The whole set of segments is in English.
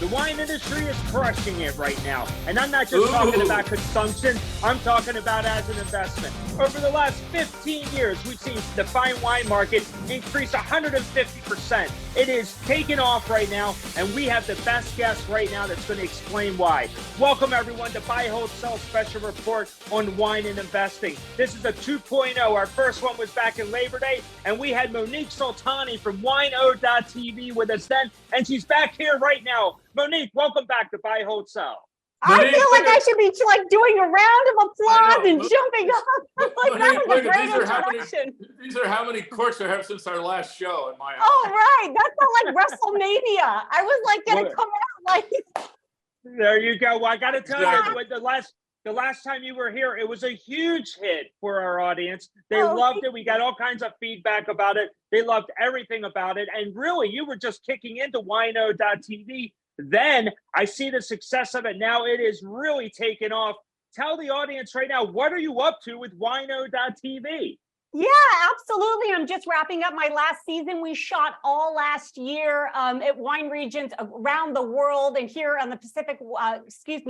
The wine industry is crushing it right now. And I'm not just talking about consumption, I'm talking about as an investment. Over the last 15 years, we've seen the fine wine market increase 150%. It is taking off right now, and we have the best guest right now that's going to explain why. Welcome, everyone, to Buy, Hold, Sell Special Report on Wine and Investing. This is a 2.0. Our first one was back in Labor Day, and we had Monique Soltani from wino.tv with us then, and she's back here right now. Monique, welcome back to Buy, Hold, Sell. Monique, I feel like I should be like doing a round of applause and jumping up. Like Monique, that was a great introduction. These are how many courts I have since our last show in my house. Oh, right. That felt like WrestleMania. I was like going to come out like. There you go. Well, I got to tell you, the last time you were here, it was a huge hit for our audience. They loved it. We got all kinds of feedback about it. They loved everything about it. And really, you were just kicking into wino.tv. Then I see the success of it. Now it is really taken off. Tell the audience right now, what are you up to with wino.tv? Yeah, absolutely. I'm just wrapping up my last season. We shot all last year at wine regions around the world and here on the Pacific,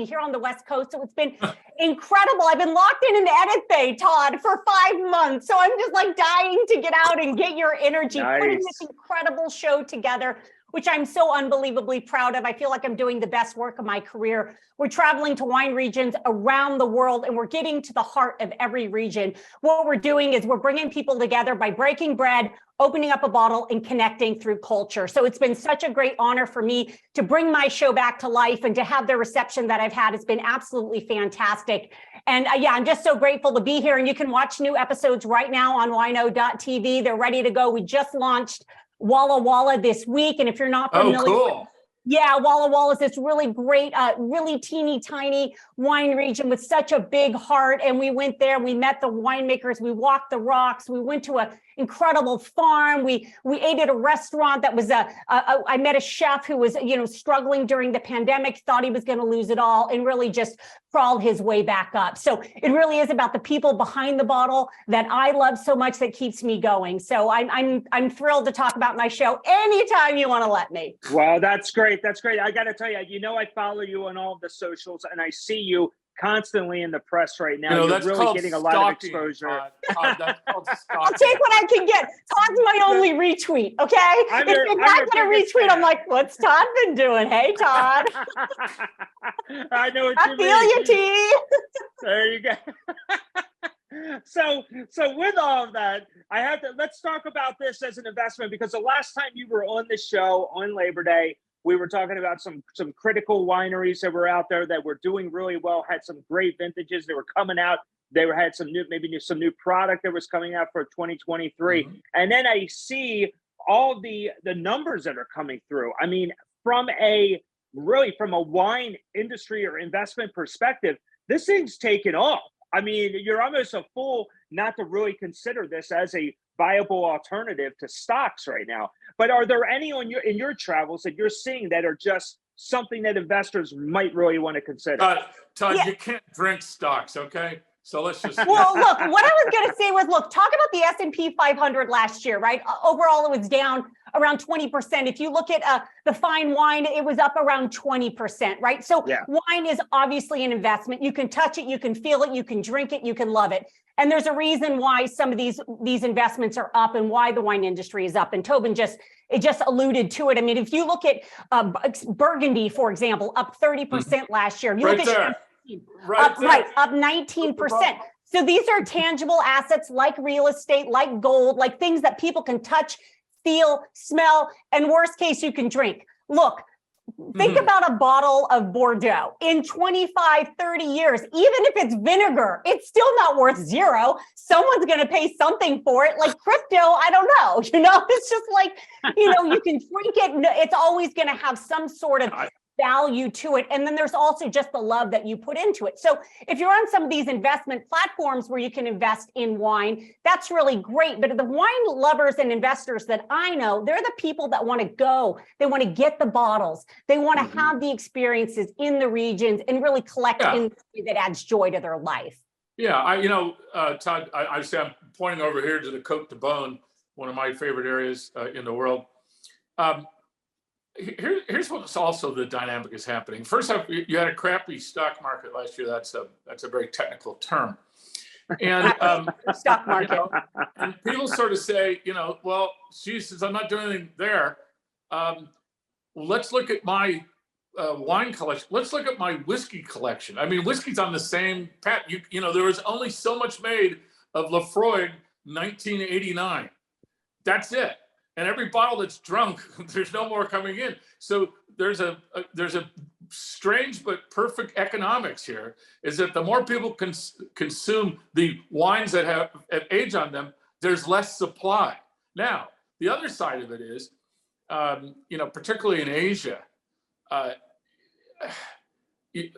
here on the West Coast. So it's been incredible. I've been locked in an edit bay, Todd, for 5 months. So I'm just like dying to get out and get your energy, putting this incredible show together, which I'm so unbelievably proud of. I feel like I'm doing the best work of my career. We're traveling to wine regions around the world, and we're getting to the heart of every region. What we're doing is we're bringing people together by breaking bread, opening up a bottle, and connecting through culture. So it's been such a great honor for me to bring my show back to life and to have the reception that I've had. It's been absolutely fantastic. And I'm just so grateful to be here. And you can watch new episodes right now on wino.tv. They're ready to go. We just launched Walla Walla this week. And if you're not familiar, cool. Walla Walla is this really great, really teeny tiny wine region with such a big heart. And we went there, we met the winemakers, we walked the rocks, we went to an incredible farm. We ate at a restaurant that was I met a chef who was, struggling during the pandemic, thought he was going to lose it all, and really just crawled his way back up. So it really is about the people behind the bottle that I love so much that keeps me going. So I'm thrilled to talk about my show anytime you want to let me. Well, that's great. That's great. I got to tell you, I follow you on all of the socials, and I see you constantly in the press right now. You're really getting a lot of exposure. That's called stalking. I'll take what I can get. Todd's my only retweet, okay? If I get a retweet, I'm like, what's Todd been doing? Hey, Todd. I know what I feel you, T. There you go. So with all of that, let's talk about this as an investment, because the last time you were on the show on Labor Day, we were talking about some critical wineries that were out there that were doing really well, had some great vintages that were coming out. They had some new product that was coming out for 2023. Mm-hmm. And then I see all the numbers that are coming through. I mean, from a wine industry or investment perspective, this thing's taken off. I mean, you're almost a fool not to really consider this as a viable alternative to stocks right now. But are there any in your travels that you're seeing that are just something that investors might really want to consider? Todd, you can't drink stocks, okay? So let's just. Well, look, what I was going to say was, talk about the S&P 500 last year, right? Overall, it was down around 20%. If you look at the fine wine, it was up around 20%, right? So wine is obviously an investment. You can touch it, you can feel it, you can drink it, you can love it. And there's a reason why some of these investments are up and why the wine industry is up. And Tobin just alluded to it. I mean, if you look at Burgundy, for example, up 30% last year. You look at up 19%. So these are tangible assets like real estate, like gold, like things that people can touch, feel, smell, and worst case, you can drink. Look, think about a bottle of Bordeaux in 25, 30 years, even if it's vinegar, it's still not worth zero. Someone's going to pay something for it. Like crypto, I don't know, it's just like, you can drink it. It's always going to have some sort of value to it. And then there's also just the love that you put into it. So if you're on some of these investment platforms where you can invest in wine, that's really great. But the wine lovers and investors that I know, they're the people that want to go. They want to get the bottles. They want to have the experiences in the regions and really collect in the way that adds joy to their life. Yeah, Todd, I say I'm pointing over here to the Côte de Beaune, one of my favorite areas in the world. here's what's also the dynamic is happening. First off, you had a crappy stock market last year. That's a very technical term. And stock market. And people sort of say, well, Jesus, I'm not doing anything there. Let's look at my wine collection. Let's look at my whiskey collection. I mean, whiskey's on the same path. There was only so much made of Lafroig 1989. That's it. And every bottle that's drunk, there's no more coming in. So there's a strange but perfect economics here, is that the more people consume the wines that have age on them, there's less supply. Now, the other side of it is, particularly in Asia,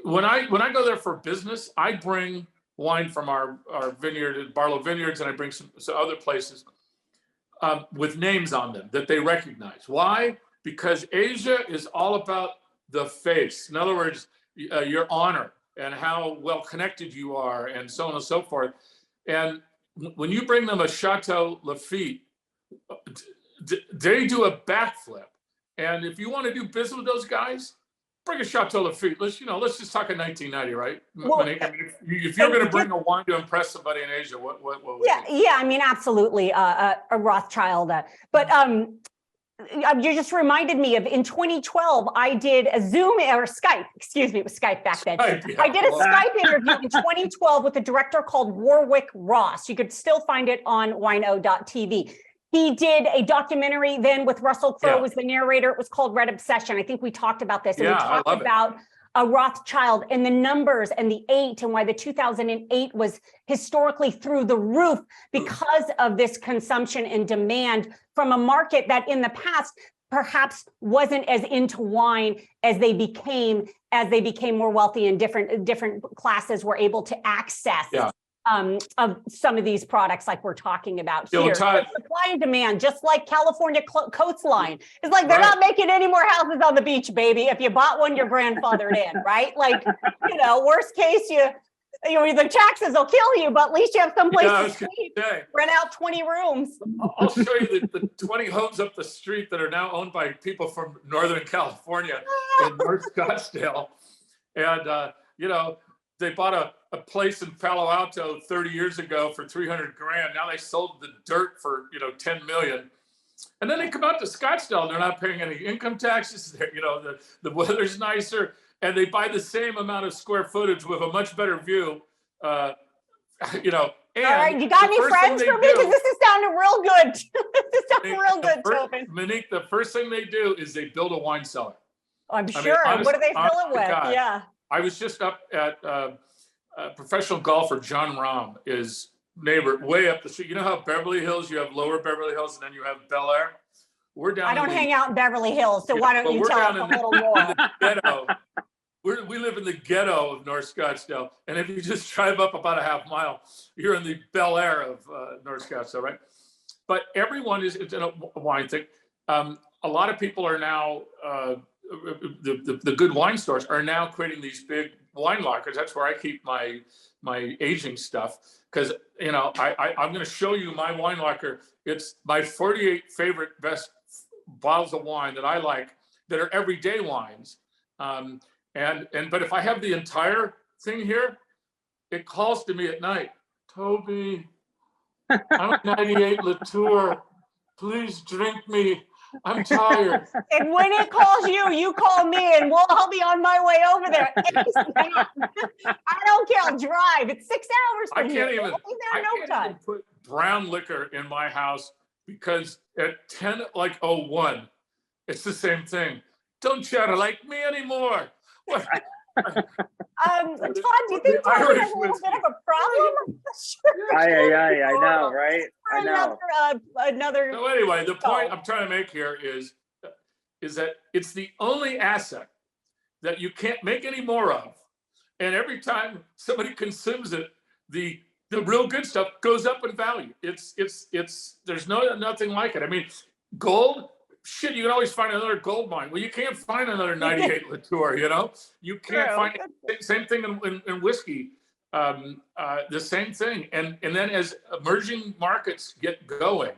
when I go there for business, I bring wine from our vineyard, Barlow Vineyards, and I bring some other places with names on them that they recognize. Why? Because Asia is all about the face. In other words, your honor and how well connected you are, and so on and so forth. And when you bring them a Chateau Lafite, they do a backflip. And if you want to do business with those guys, bring a Chateau Lafite. Let's just talk in 1990, right? Well, if you're going to bring a wine to impress somebody in Asia, what would yeah, I mean, absolutely, a Rothschild. But you just reminded me of, in 2012, I did a Zoom or Skype, excuse me, it was Skype back then. Skype, yeah. I did a Skype interview in 2012 with a director called Warwick Ross. You could still find it on wino.tv. He did a documentary then with Russell Crowe was the narrator. It was called Red Obsession. I think we talked about this. And we talked about a Rothschild and the numbers and the 8, and why the 2008 was historically through the roof because of this consumption and demand from a market that in the past perhaps wasn't as into wine as they became more wealthy, and different classes were able to access of some of these products like we're talking about here. So supply and demand, just like California coastline. It's like they're not making any more houses on the beach, baby. If you bought one, you're grandfathered in, right? Like, worst case, the taxes will kill you, but at least you have someplace to sleep. Rent out 20 rooms. I'll show you the 20 homes up the street that are now owned by people from Northern California in North Scottsdale. And, they bought a place in Palo Alto 30 years ago for $300,000. Now they sold the dirt for, 10 million. And then they come out to Scottsdale and they're not paying any income taxes. The weather's nicer, and they buy the same amount of square footage with a much better view. And all right, you got any friends for me? Because this is sounding real good. This is sounding real good, Tobin. Monique, the first thing they do is they build a wine cellar. I'm sure. What do they fill it with? Yeah. I was just up at professional golfer John Rahm, is neighbor way up the street. You know how Beverly Hills, you have lower Beverly Hills and then you have Bel Air? We're down. I don't hang out in Beverly Hills, so why don't you tell us a little more? Ghetto. We live in the ghetto of North Scottsdale. And if you just drive up about a half mile, you're in the Bel Air of North Scottsdale, right? But everyone is in a wine thing. A lot of people are now, the good wine stores are now creating these big wine lockers. That's where I keep my aging stuff, because I'm going to show you my wine locker. It's my 48 favorite best bottles of wine that I like that are everyday wines. But if I have the entire thing here, it calls to me at night, Toby, I'm 98 Latour. Please drink me. I'm tired. And when it calls you, you call me, and I'll be on my way over there. I don't care. I'll drive. It's 6 hours from here. I can't even put brown liquor in my house, because at 10:01, it's the same thing. Don't chatter like me anymore. What? Todd, do you think Todd has a little bit of a problem? I know, right? I know. Another. So anyway, the point I'm trying to make here is that it's the only asset that you can't make any more of, and every time somebody consumes it, the real good stuff goes up in value. It's there's nothing like it. I mean, gold. Shit, you can always find another gold mine. Well, you can't find another 98 Latour, You can't find it. Same thing in whiskey, the same thing. And then as emerging markets get going,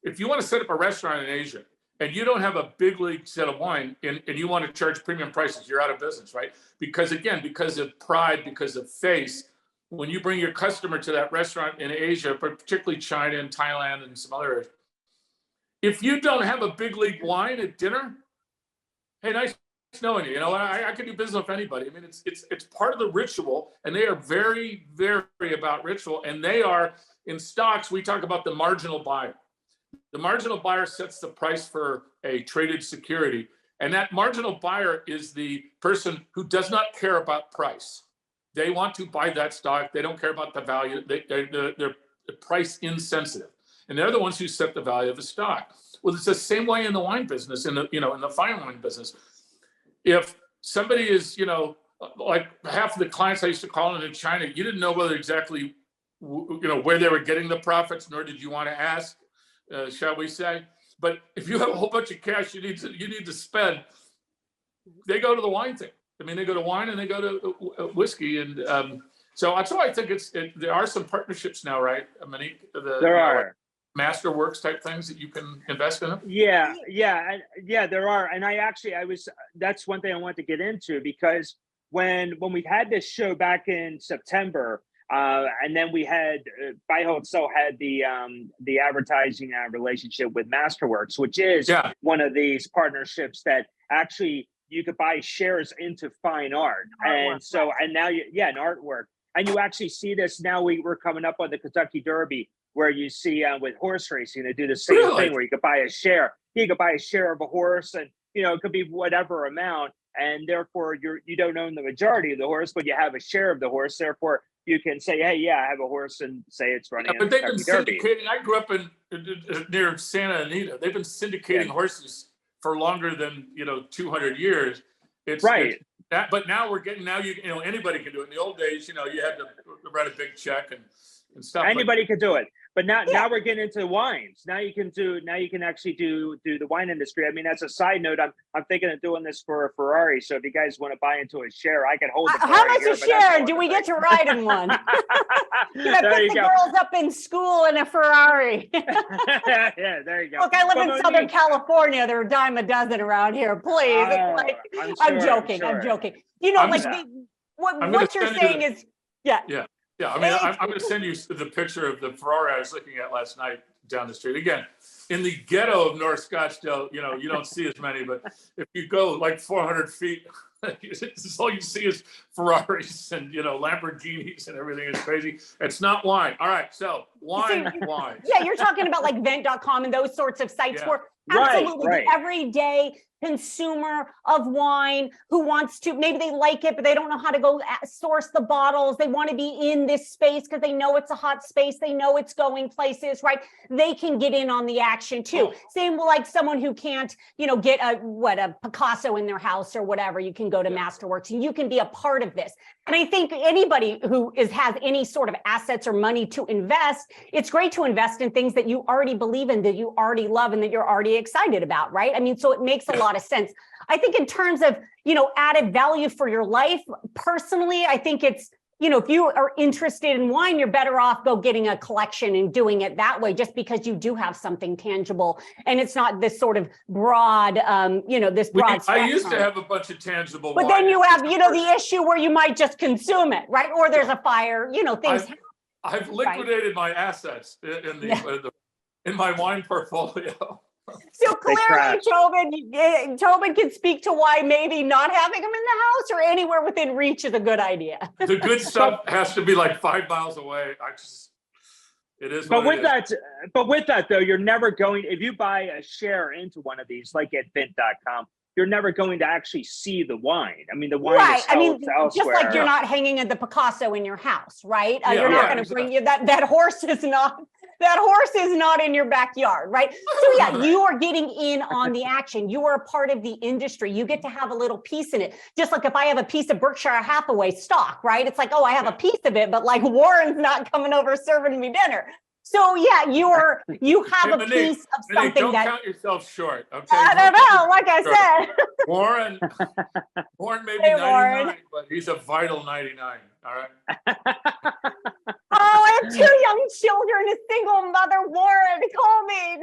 if you want to set up a restaurant in Asia and you don't have a big league set of wine and you want to charge premium prices, you're out of business, right? Because again, because of pride, because of face, when you bring your customer to that restaurant in Asia, but particularly China and Thailand and some other areas, if you don't have a big league wine at dinner, hey, nice knowing you. You know, I can do business with anybody. I mean, it's part of the ritual, and they are very, very about ritual. And they are in stocks. We talk about the marginal buyer. The marginal buyer sets the price for a traded security, and that marginal buyer is the person who does not care about price. They want to buy that stock. They don't care about the value. They're price insensitive, and they're the ones who set the value of the stock. Well, it's the same way in the wine business, in the fine wine business. If somebody is, like half of the clients I used to call in China, you didn't know whether exactly, where they were getting the profits, nor did you want to ask, shall we say. But if you have a whole bunch of cash you need to spend, they go to the wine thing. I mean, they go to wine and they go to whiskey. And so I think there are some partnerships now, right, Monique? There are. Masterworks type things that you can invest in them? Yeah, there are. And that's one thing I want to get into, because when we had this show back in September, and then we had Buy Hold Sell had the advertising relationship with Masterworks, which is one of these partnerships that actually you could buy shares into fine art. And so, and now an artwork. And you actually see this now. We're coming up on the Kentucky Derby, where you see with horse racing, they do the same thing, where you could buy a share. You could buy a share of a horse, and it could be whatever amount, and therefore you don't own the majority of the horse, but you have a share of the horse. Therefore, you can say, hey, yeah, I have a horse, and say it's running. But they've been syndicating. I grew up near Santa Anita. They've been syndicating horses for longer than 200 years. It's right. But now anybody can do it. In the old days, you had to write a big check and stuff. Anybody could do it. But now we're getting into wines. Now you can actually do the wine industry. I mean, as a side note, I'm thinking of doing this for a Ferrari. So if you guys want to buy into a share, I can hold the Ferrari. How much a share? And do we get to ride in one? Can I put the girls up in school in a Ferrari? Yeah, there you go. Look, I live in Southern California. They're a dime a dozen around here. Please. I'm joking. I'm joking. What you're saying is, Yeah, I mean, I'm going to send you the picture of the Ferrari I was looking at last night down the street. Again, in the ghetto of North Scottsdale, you don't see as many, but if you go like 400 feet, all you see is Ferraris and, Lamborghinis and everything is crazy. It's not wine. All right, so wine. Yeah, you're talking about like vent.com and those sorts of sites where absolutely the everyday consumer of wine who wants to, maybe they like it, but they don't know how to go source the bottles. They want to be in this space because they know it's a hot space. They know it's going places, right? They can get in on the action too. Same like someone who can't, get a Picasso in their house or whatever. You can go to Masterworks and you can be a part of this. And I think anybody who has any sort of assets or money to invest, it's great to invest in things that you already believe in, that you already love, and that you're already excited about, right? I mean, so it makes a lot of sense. I think in terms of, added value for your life, personally, I think it's, if you are interested in wine, you're better off getting a collection and doing it that way, just because you do have something tangible and it's not this sort of broad, this broad spectrum. I used to have a bunch of tangible but wine. Then you have, the issue where you might just consume it, right? Or there's a fire, things. I've liquidated my assets in my wine portfolio. So clearly, Tobin can speak to why maybe not having them in the house or anywhere within reach is a good idea. The good stuff has to be like 5 miles away. It is. But with that though, you're never going, if you buy a share into one of these, like at Vint.com, you're never going to actually see the wine. I mean, the wine is elsewhere. Just like you're not hanging the Picasso in your house, right? You're not going to bring you that horse is not. That horse is not in your backyard, right? So you are getting in on the action. You are a part of the industry. You get to have a little piece in it. Just like if I have a piece of Berkshire Hathaway stock, right? It's like, I have a piece of it, but like Warren's not coming over serving me dinner. So you have a piece of something don't count yourself short. Okay. I don't know. Like I said, Warren may be 99, but he's a vital 99. All right. I have 2 young children, a single mother. Warren, call me.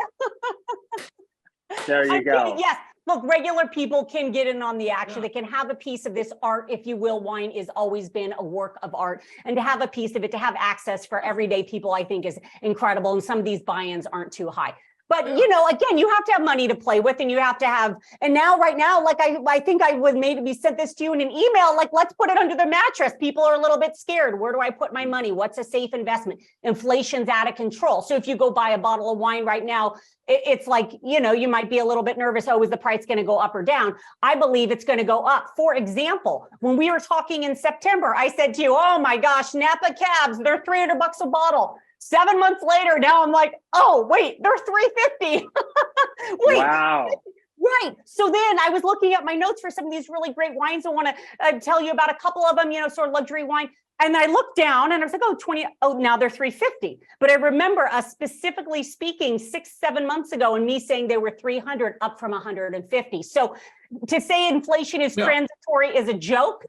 There you I'm go. kidding. Yes. Look, regular people can get in on the action. They can have a piece of this art, if you will. Wine has always been a work of art. And to have a piece of it, to have access for everyday people, I think is incredible. And some of these buy-ins aren't too high. But, you know, again, you have to have money to play with, and you have to have, and now, right now, like I think I would maybe sent this to you in an email, like, let's put it under the mattress. People are a little bit scared. Where do I put my money? What's a safe investment? Inflation's out of control. So if you go buy a bottle of wine right now, it's like, you know, you might be a little bit nervous. Oh, is the price going to go up or down? I believe it's going to go up. For example, when we were talking in September, I said to you, oh my gosh, Napa cabs, they're $300 a bottle. 7 months later, now I'm like, oh, wait, they're $350. Wait. Wow. Right. So then I was looking at my notes for some of these really great wines. I want to tell you about a couple of them, you know, sort of luxury wine. And I looked down and I was like, now they're $350. But I remember us specifically speaking 6-7 months ago and me saying they were $300 up from $150. So to say inflation is transitory is a joke.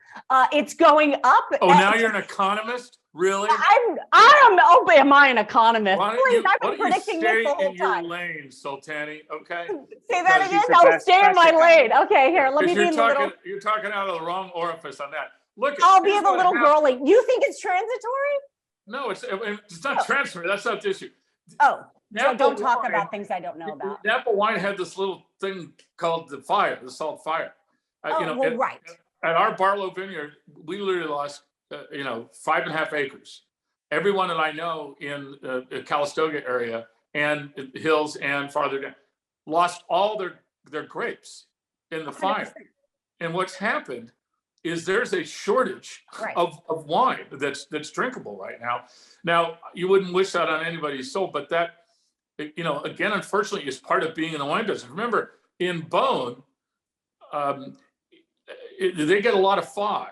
It's going up. Oh, now you're an economist? Really? Am I an economist? Please, I've been predicting this the whole time. Your lane, Soltani, okay? Say that again? No, stay in my lane. Okay, here, let me be You're talking out of the wrong orifice on that. Look, I'll be the little girlie. You think it's transitory? No, it's not transitory. That's not the issue. Oh, so don't talk about things I don't know about. Napa wine had this little thing called the salt fire. Right. At our Barlow vineyard, we literally lost 5.5 acres. Everyone that I know in the Calistoga area and hills and farther down lost all their grapes in the 100%. Fire. And what's happened is there's a shortage of wine that's drinkable right now. Now, you wouldn't wish that on anybody's soul, but that, again, unfortunately, is part of being in the wine business. Remember, in Beaune, they get a lot of fog.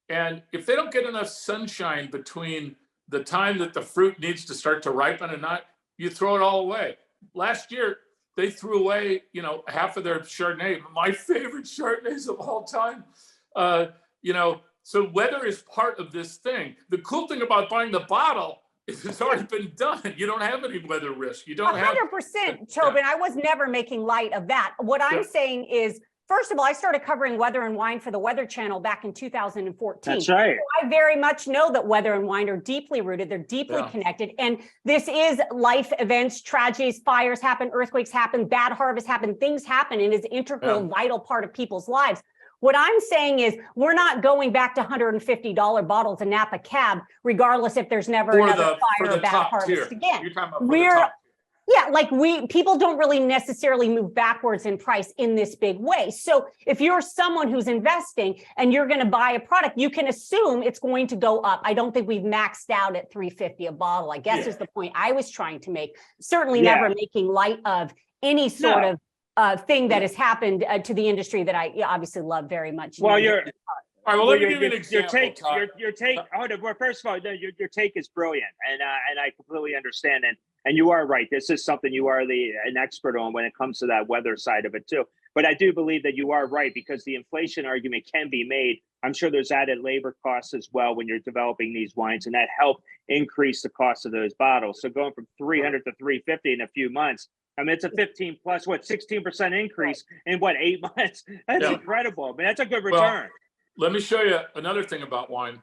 And if they don't get enough sunshine between the time that the fruit needs to start to ripen and not, you throw it all away. Last year, they threw away, half of their Chardonnay, my favorite Chardonnays of all time. So weather is part of this thing. The cool thing about buying the bottle is it's already been done. You don't have any weather risk. You don't 100%, Tobin. I was never making light of that. What I'm saying is, first of all, I started covering weather and wine for the Weather Channel back in 2014. That's right. So I very much know that weather and wine are deeply rooted. They're deeply connected. And this is life events, tragedies, fires happen, earthquakes happen, bad harvests happen, things happen, and is an integral, vital part of people's lives. What I'm saying is we're not going back to $150 bottles of Napa Cab, regardless if there's never another fire or bad harvest again. You're talking about people don't really necessarily move backwards in price in this big way. So if you're someone who's investing and you're going to buy a product, you can assume it's going to go up. I don't think we've maxed out at $350 a bottle, I guess is the point I was trying to make. Certainly never making light of any sort of thing that has happened to the industry that I obviously love very much. Well, all right, well, let me give you an example. Your take. Well, first of all, your take is brilliant, and I completely understand it. And you are right. This is something you are an expert on when it comes to that weather side of it too. But I do believe that you are right, because the inflation argument can be made. I'm sure there's added labor costs as well when you're developing these wines, and that help increase the cost of those bottles. So going from 300 to 350 in a few months, I mean, it's a 16% increase in 8 months? That's incredible. I mean, that's a good return. Let me show you another thing about wine.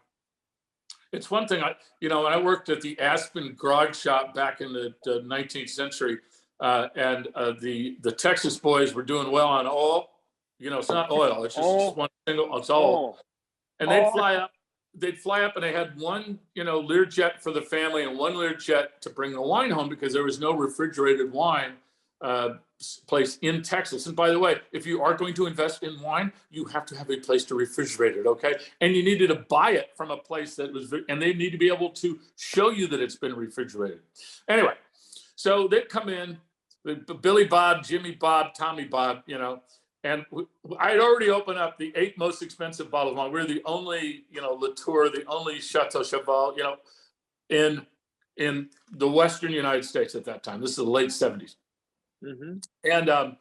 It's one thing, when I worked at the Aspen Grog Shop back in the 19th century, and the Texas boys were doing well on oil. It's not oil, it's just one single, it's oil. And they'd fly up and they had one, Learjet for the family and one Learjet to bring the wine home, because there was no refrigerated wine place in Texas. And by the way, if you are going to invest in wine, you have to have a place to refrigerate it, okay? And you needed to buy it from a place that was, and they need to be able to show you that it's been refrigerated. Anyway, so they'd come in, Billy Bob, Jimmy Bob, Tommy Bob, and I had already opened up the 8 most expensive bottles of wine. We were the only, Latour, the only Chateau Cheval, in the Western United States at that time. This is the late 70s. Mm-hmm. And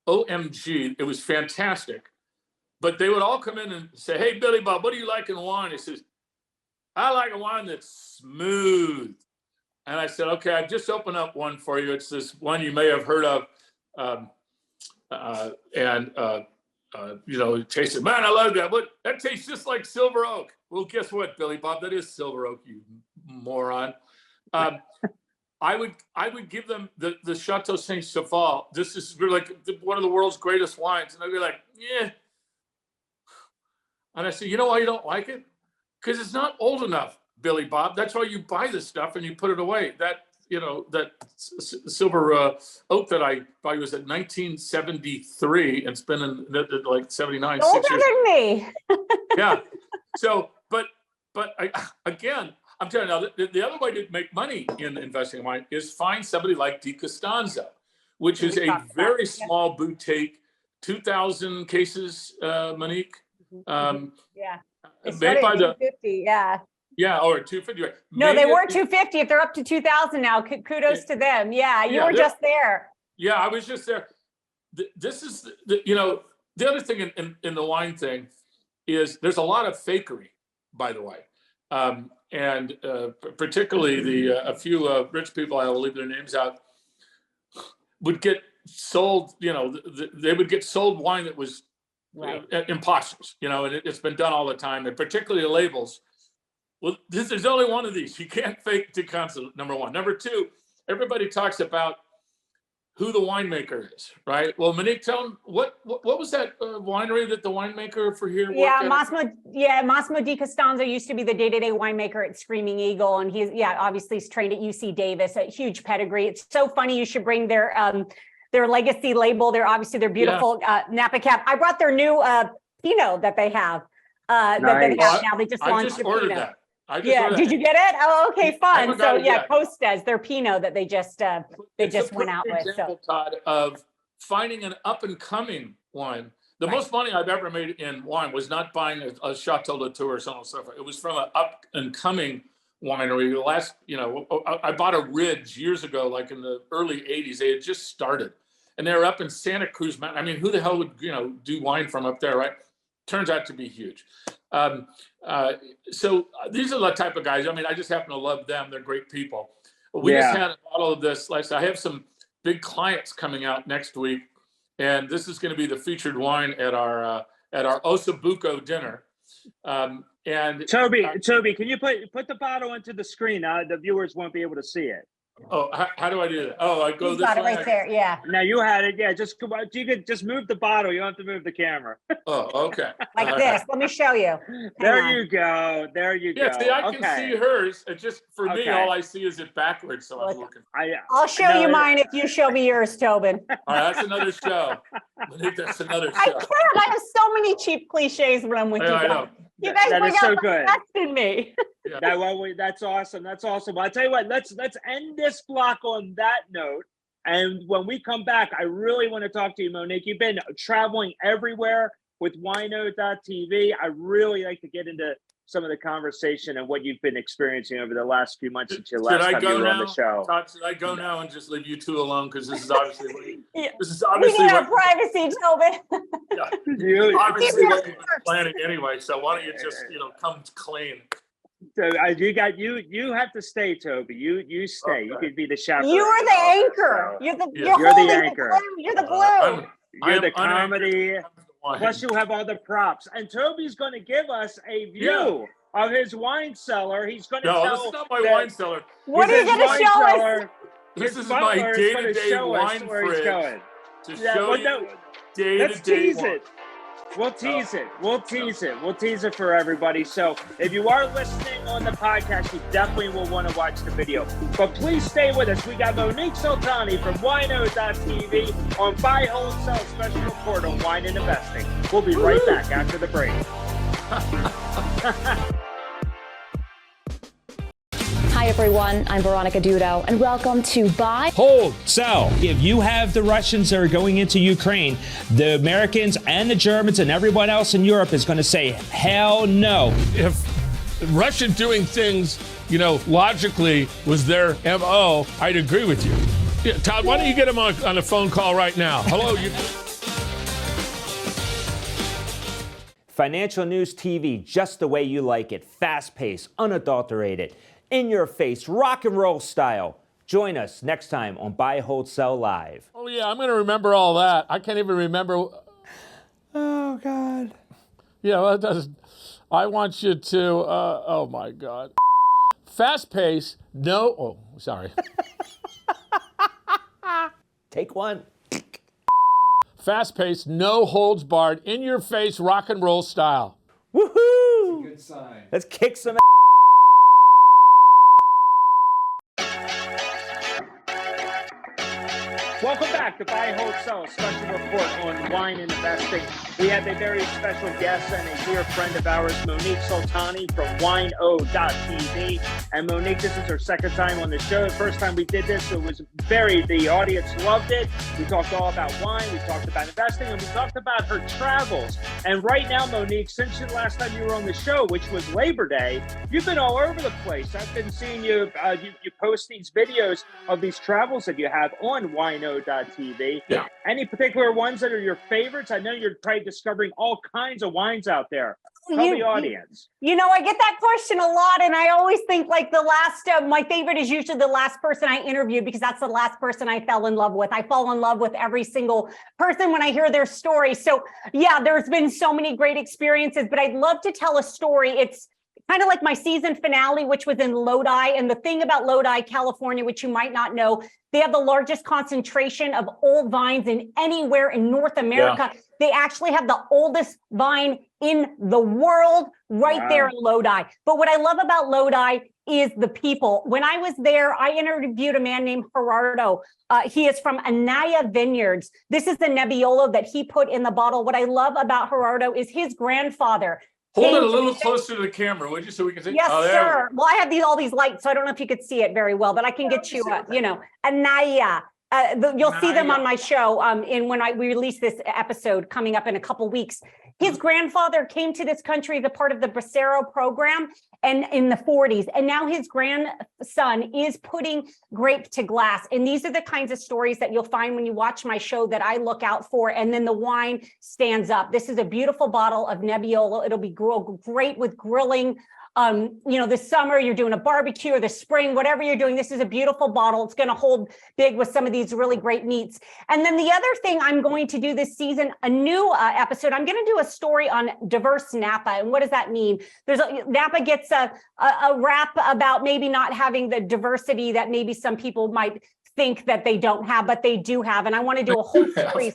OMG, it was fantastic. But they would all come in and say, hey, Billy Bob, what do you like in wine? He says, I like a wine that's smooth. And I said, okay, I've just opened up one for you. It's this one you may have heard of. He tasted, man, I love that. But that tastes just like Silver Oak. Well, guess what, Billy Bob? That is Silver Oak, you moron. I would give them the Chateau Saint Cheval. This is really like one of the world's greatest wines, and I'd be like, yeah. And I say, you know why you don't like it? Because it's not old enough, Billy Bob. That's why you buy this stuff and you put it away. That Silver Oak that I bought was at 1973, and it's been in like 79. Older than me. Yeah. So, but again, I'm telling you now, the other way to make money in investing in wine is find somebody like Di Costanzo, which is a very small boutique, 2,000 cases, Monique. Yeah. Made by the 250, yeah. Yeah, or 250. Right. No, they were 250. If they're up to 2,000 now, kudos to them. Yeah, you were just there. Yeah, I was just there. This is the other thing in the wine thing is there's a lot of fakery, by the way, and particularly a few rich people, I will leave their names out, would get sold. They would get sold wine that was imposters. And it's been done all the time, and particularly the labels. Well, there's only one of these. You can't fake Di Costanzo, number one. Number two, everybody talks about who the winemaker is, right? Well, Monique, tell them what was that winery that the winemaker for here worked at? Massimo Di Costanzo used to be the day-to-day winemaker at Screaming Eagle, and he's trained at UC Davis, a huge pedigree. It's so funny you should bring their legacy label. Their beautiful Napa Cab. I brought their new Pinot that they have. That they have now. They just launched the ordered Pinot. that. Did you get it? Oh, okay, fun. So Costas, their Pinot that they just went out with. Example, Todd, of finding an up and coming wine. The most money I've ever made in wine was not buying a Chateau Latour or something. It was from an up and coming winery. I bought a Ridge years ago, like in the early '80s. They had just started, and they were up in Santa Cruz Mountain. I mean, who the hell would do wine from up there, right? Turns out to be huge. So these are the type of guys. I mean, I just happen to love them. They're great people. We just had a bottle of this. Like I have some big clients coming out next week, and this is going to be the featured wine at our Ossobuco dinner. And Toby, can you put the bottle into the screen? The viewers won't be able to see it. Oh, how do I do that? Oh, I go He's this got way. It right there. Yeah. Now you had it. Yeah, you could just move the bottle. You don't have to move the camera. Oh, okay. Like this. Let me show you. There you go. Yeah, see, I can see hers. It just for me, all I see is it backwards. So I'm looking. I'll show you mine if you show me yours, Tobin. All right, that's another show. That's another show. I can't. I have so many cheap cliches when I'm with you guys. I know. You guys that bring is out so the good. best in me. That's awesome. That's awesome. Well, I'll tell you what. Let's end this block on that note. And when we come back, I really want to talk to you, Monique. You've been traveling everywhere with wino.tv. I really like to get into some of the conversation and what you've been experiencing over the last few months since you were on the show. Todd, should I go now and just leave you two alone? Because this is obviously we need our privacy, Tobin. You obviously what you've been planning anyway. So why don't you just come clean? So you have to stay, Toby. You stay. Okay. You could be the chaperone. You are the anchor. So. You're the anchor. You're the glue. You're the comedy. Plus, you have all the props. And Toby's going to give us a view of his wine cellar. He's going to tell. No, this is not my wine cellar. What are you going to show us? This is my day-to-day wine fridge. To show you day-to-day. Let's tease it. We'll tease it. We'll tease it. We'll tease it for everybody. So if you are listening on the podcast, you definitely will want to watch the video. But please stay with us. We got Monique Soltani from wino.tv on Buy, Hold, Sell Special Report on Wine and Investing. We'll be right back after the break. Hi everyone, I'm Veronica Dudo, and welcome to Buy, Hold, Sell. If you have the Russians that are going into Ukraine, the Americans and the Germans and everyone else in Europe is going to say, hell no. If Russia doing things, logically was their MO, I'd agree with you. Yeah, Todd, why don't you get him on a phone call right now? Hello. Financial News TV, just the way you like it. Fast-paced, unadulterated. In your face, rock and roll style. Join us next time on Buy, Hold, Sell Live. Oh, yeah, I'm going to remember all that. I can't even remember. Oh, God. Yeah, well, that doesn't. I want you to, oh, my God. Fast pace, no. Oh, sorry. Take one. Fast pace, no holds barred, in your face rock and roll style. Woohoo! Good sign. Let's kick some Welcome back to Buy, Hold, Sell, a special report on wine and investing. We have a very special guest and a dear friend of ours, Monique Soltani from wino.tv. And Monique, this is her second time on the show. The first time we did this, it was the audience loved it. We talked all about wine, we talked about investing, and we talked about her travels. And right now, Monique, since the last time you were on the show, which was Labor Day, you've been all over the place. I've been seeing you, you post these videos of these travels that you have on wino.tv. Yeah. Any particular ones that are your favorites? I know you're probably discovering all kinds of wines out there. Tell the audience. You know, I get that question a lot, and I always think like the last, my favorite is usually the last person I interviewed, because that's the last person I fell in love with. I fall in love with every single person when I hear their story. So yeah, there's been so many great experiences, but I'd love to tell a story. It's kind of like my season finale, which was in Lodi. And the thing about Lodi, California, which you might not know, they have the largest concentration of old vines in anywhere in North America. Yeah. They actually have the oldest vine in the world right there in Lodi. But what I love about Lodi is the people. When I was there, I interviewed a man named Gerardo. He is from Anaya Vineyards. This is the Nebbiolo that he put in the bottle. What I love about Gerardo is his grandfather. Hold it a little closer to the camera, would you, so we can see? Yes, sir. Well, I have all these lights, so I don't know if you could see it very well, but I can get you, Anaya. You'll see them on my show when we release this episode coming up in a couple weeks. His grandfather came to this country as a part of the Bracero program and in the 40s. And now his grandson is putting grape to glass. And these are the kinds of stories that you'll find when you watch my show that I look out for. And then the wine stands up. This is a beautiful bottle of Nebbiolo. It'll be great with grilling. This summer you're doing a barbecue, or the spring, whatever you're doing, this is a beautiful bottle. It's going to hold big with some of these really great meats. And then the other thing I'm going to do this season, a new episode, I'm going to do a story on diverse Napa. And what does that mean? Napa gets a rap about maybe not having the diversity that maybe some people might think that they don't have, but they do have. And I want to do a whole series.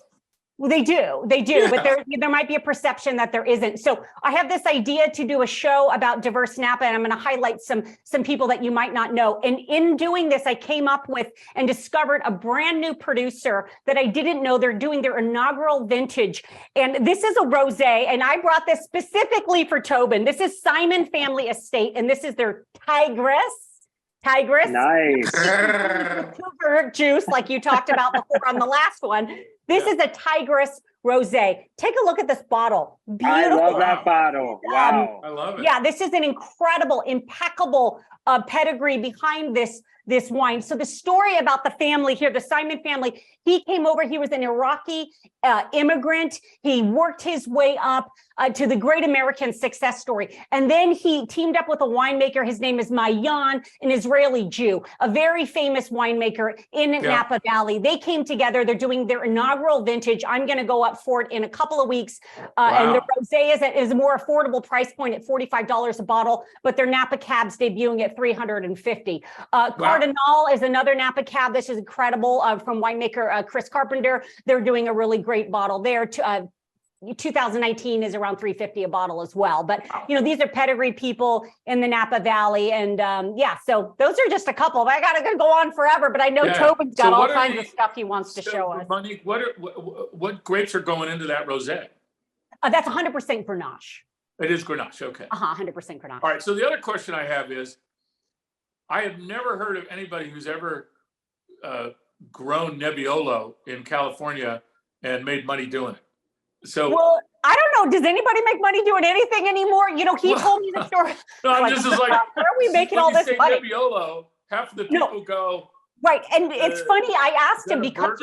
Well, they do, yeah. But there might be a perception that there isn't. So I have this idea to do a show about diverse Napa, and I'm going to highlight some people that you might not know. And in doing this, I came up with and discovered a brand new producer that I didn't know. They're doing their inaugural vintage, and this is a rosé. And I brought this specifically for Tobin. This is Simon Family Estate, and this is their Tigress. Nice. Juice, like you talked about before on the last one. This is a Tigress rosé. Take a look at this bottle. Beautiful. I love that bottle. Wow. I love it. Yeah, this is an incredible, impeccable pedigree behind this wine. So the story about the family here, the Simon family, he came over, he was an Iraqi immigrant. He worked his way up to the great American success story. And then he teamed up with a winemaker. His name is Mayan, an Israeli Jew, a very famous winemaker in Napa Valley. They came together. They're doing their inaugural vintage. I'm going to go up for it in a couple of weeks. And the rosé is a more affordable price point at $45 a bottle, but their Napa Cab's debuting at $350. Cardinal is another Napa Cab. This is incredible from winemaker Chris Carpenter. They're doing a really great bottle there. 2019 is around $350 a bottle as well. But, these are pedigree people in the Napa Valley. And so those are just a couple. I got to go on forever, but I know Tobin's got all kinds of stuff he wants to show us. Monique, what grapes are going into that rosé? That's 100% Grenache. It is Grenache, okay. 100% Grenache. All right, so the other question I have is, I have never heard of anybody who's ever grown Nebbiolo in California and made money doing it. So, well, I don't know. Does anybody make money doing anything anymore? He told me the story. No, this is like, where are we making all this money? Nebbiolo, half of the people go. Right, and it's funny. I asked him because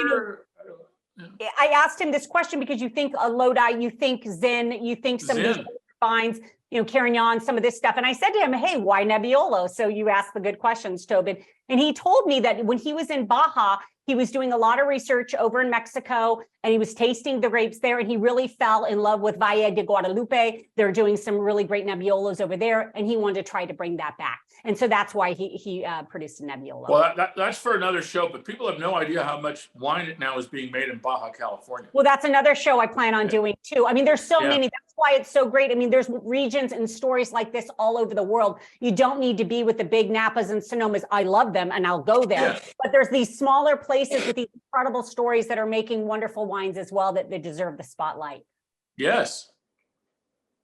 I asked him this question because you think Lodi, you think Zen, you think some of these vines. Carignan, some of this stuff. And I said to him, hey, why Nebbiolo? So you asked the good questions, Tobin. And he told me that when he was in Baja, he was doing a lot of research over in Mexico, and he was tasting the grapes there, and he really fell in love with Valle de Guadalupe. They're doing some really great Nebbiolos over there, and he wanted to try to bring that back. And so that's why he produced a Nebbiolo. Well, that's for another show, but people have no idea how much wine now is being made in Baja California. Well, that's another show I plan on doing too. I mean, there's so many. That's why it's so great. I mean, there's regions and stories like this all over the world. You don't need to be with the big Napas and Sonomas. I love them and I'll go there. But there's these smaller places with these incredible stories that are making wonderful wines as well that they deserve the spotlight. Yes.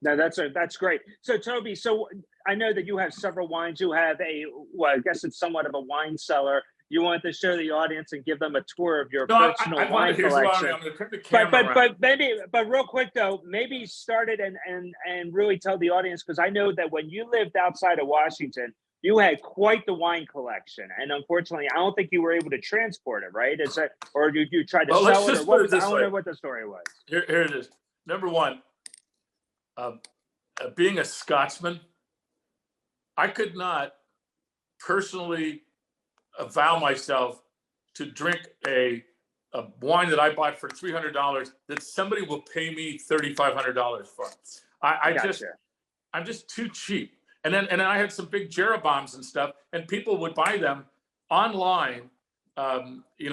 No, that's great. So Toby, I know that you have several wines. You have I guess it's somewhat of a wine cellar. You want to show the audience and give them a tour of your personal wine collection. I'm going to turn the camera around. But real quick though, maybe start it and really tell the audience, because I know that when you lived outside of Washington, you had quite the wine collection, and unfortunately, I don't think you were able to transport it, right? Or you tried to sell it, or what? I don't know what the story was. Here it is. Number one, being a Scotsman, I could not personally vow myself to drink a wine that I bought for $300 that somebody will pay me $3,500 for. I'm just too cheap. And then I had some big Jeroboams and stuff, and people would buy them online,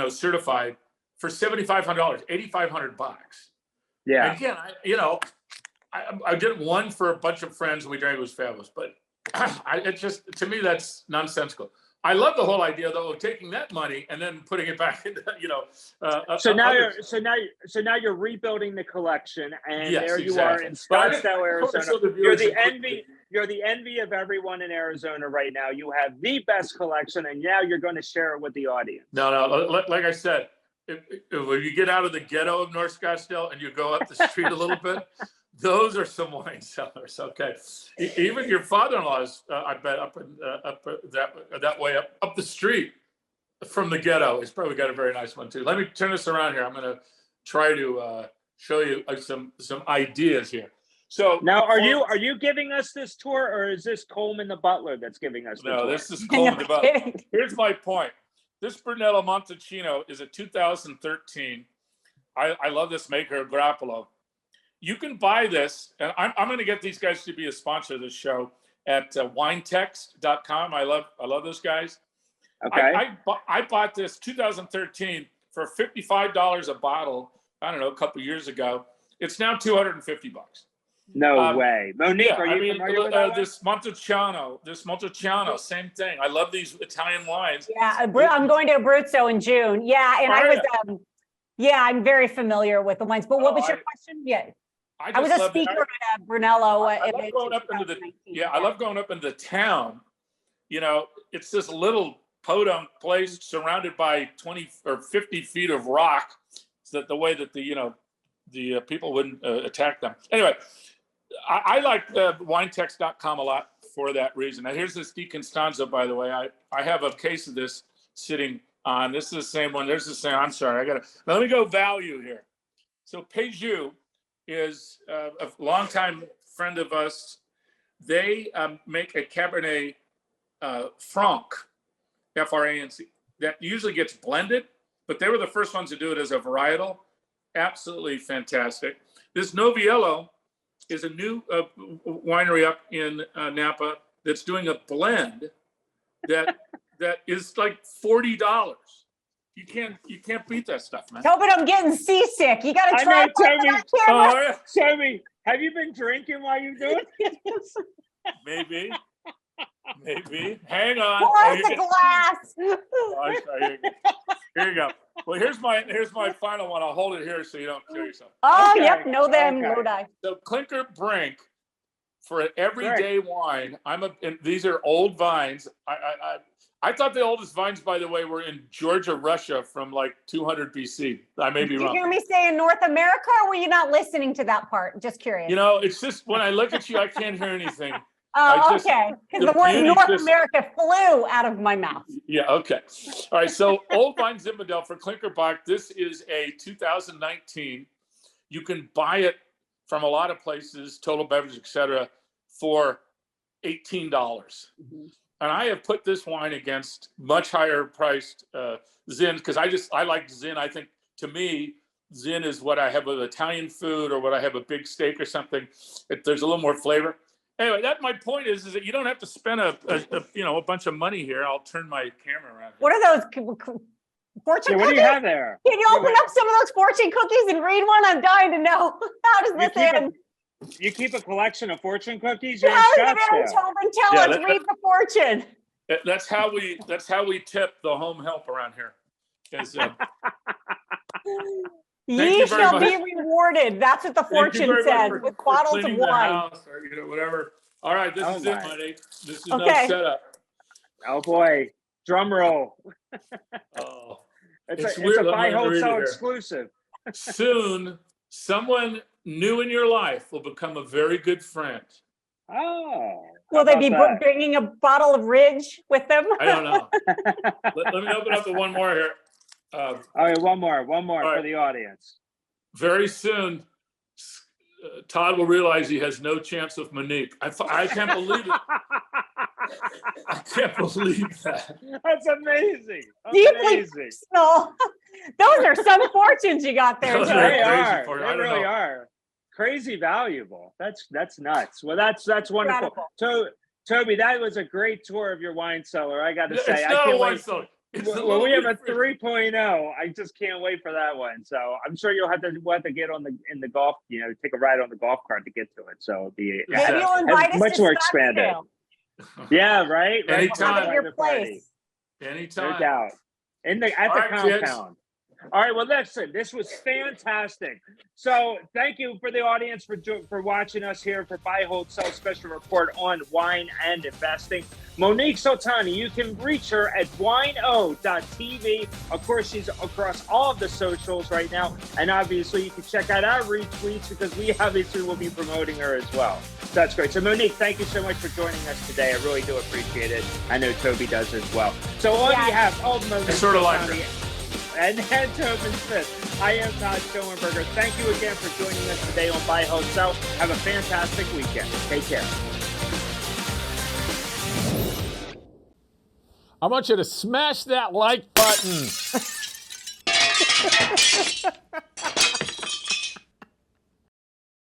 certified for $7,500, $8,500. Yeah. And again, I did one for a bunch of friends and we drank. It was fabulous, but to me, that's nonsensical. I love the whole idea though of taking that money and then putting it back into, So now you're rebuilding the collection, and there you are in Scottsdale, Arizona. You're the envy of everyone in Arizona right now. You have the best collection, and now you're going to share it with the audience. No, like I said, if you get out of the ghetto of North Scottsdale and you go up the street a little bit, those are some wine cellars. Okay, even your father-in-law's, I bet, up that way up the street from the ghetto, he's probably got a very nice one too. Let me turn this around here. I'm going to try to show you some ideas here. So now, are you giving us this tour, or is this Coleman the butler that's giving us the tour? No, this is Coleman the butler. Here's my point. This Brunello Montalcino is a 2013. I love this maker, Grappolo. You can buy this, and I'm going to get these guys to be a sponsor of this show at winetext.com. I love those guys. Okay. I bought this 2013 for $55 a bottle. I don't know, a couple years ago. It's now $250. No way. Monique, are you familiar with that? This Montepulciano, same thing. I love these Italian wines. Yeah, I'm going to Abruzzo in June. Yeah, and I'm very familiar with the wines. But what was your question? Yeah. I was a speaker at Brunello. I love going up into the town. It's this little podunk place surrounded by 20 or 50 feet of rock, so that the way that the people wouldn't attack them. Anyway, I like winetext.com a lot for that reason. Now, here's this Di Constanzo, by the way. I have a case of this sitting on. This is the same one. There's the same. I'm sorry. Now let me go value here. So Péjus is a longtime friend of us. They make a Cabernet Franc, F-R-A-N-C, that usually gets blended, but they were the first ones to do it as a varietal. Absolutely fantastic. This Noviello is a new winery up in Napa that's doing a blend that is like $40. You can't beat that stuff, man. Tobin, I'm getting seasick. You got to try it. Toby, have you been drinking while you're doing it? Maybe. Hang on. Pour the glass. Here you go. Well, here's my final one. I'll hold it here so you don't kill yourself. Oh, okay. Yep. Know them. Okay. Know die. So Clinker Brink for an everyday wine. And these are old vines. I thought the oldest vines, by the way, were in Georgia, Russia from like 200 BC. I may be wrong. Did you hear me say in North America, or were you not listening to that part? Just curious. It's just when I look at you, I can't hear anything. Oh, okay. Because the word North America flew out of my mouth. Yeah, okay. All right, so Old Vine Zinfandel for Klinkerbach. This is a 2019. You can buy it from a lot of places, Total Beverage, etc., for $18. Mm-hmm. And I have put this wine against much higher priced Zin because I like Zin. I think to me, Zin is what I have with Italian food or what I have a big steak or something. There's a little more flavor. Anyway, my point is that you don't have to spend a bunch of money here. I'll turn my camera around. What are those fortune Yeah, what do cookies? you have there? Can you open up some of those fortune cookies and read one? I'm dying to know. How does this end? You keep a collection of fortune cookies? You're in How does it end, Scottsdale. Tobin? Tell us, read the fortune. That's how we tip the home help around here. Ye shall be rewarded. That's what the fortune says, with bottles of wine. Or, whatever. All right, this is it, Monique. This is no Okay. setup. Oh boy, drum roll. Oh, It's weird. a Let buy, me hold, read it sell here. exclusive. Soon, someone new in your life will become a very good friend. Oh. Will they be how about bringing a bottle of Ridge with them? I don't know. let me open up the one more here. All right, one more right. for the audience. Very soon, Todd will realize he has no chance with Monique. I can't believe it. I can't believe that. That's amazing. Deeply Amazing. personal. Those are some fortunes you got there, Those Tobin. are They crazy are. for you. They I don't really know. are. Crazy valuable. That's nuts. Well, that's wonderful. Incredible. Toby, that was a great tour of your wine cellar. I got to say, It's I not can't a wine wait. cellar. It's Well, we have a little 3.0. I just can't wait for that one. So I'm sure we'll have to get on in the golf, take a ride on the golf cart to get to it. So it'll be Maybe you'll invite us much to more expanded. Scottsdale. Yeah, right. Anytime. We'll have it at your place. Anytime. No doubt. At the All right, kids. compound. All right. Well, listen, this was fantastic. So thank you for the audience for watching us here for Buy, Hold, Sell Special Report on wine and investing. Monique Soltani, you can reach her at wino.tv. Of course, she's across all of the socials right now. And obviously, you can check out our retweets because we obviously will be promoting her as well. That's great. So, Monique, thank you so much for joining us today. I really do appreciate it. I know Toby does as well. So, on behalf of Monique sort of like her. Soltani and Tobin Smith, I am Todd Schoenberger. Thank you again for joining us today on Buy, Hold, Sell. Have a fantastic weekend. Take care. I want you to smash that like button.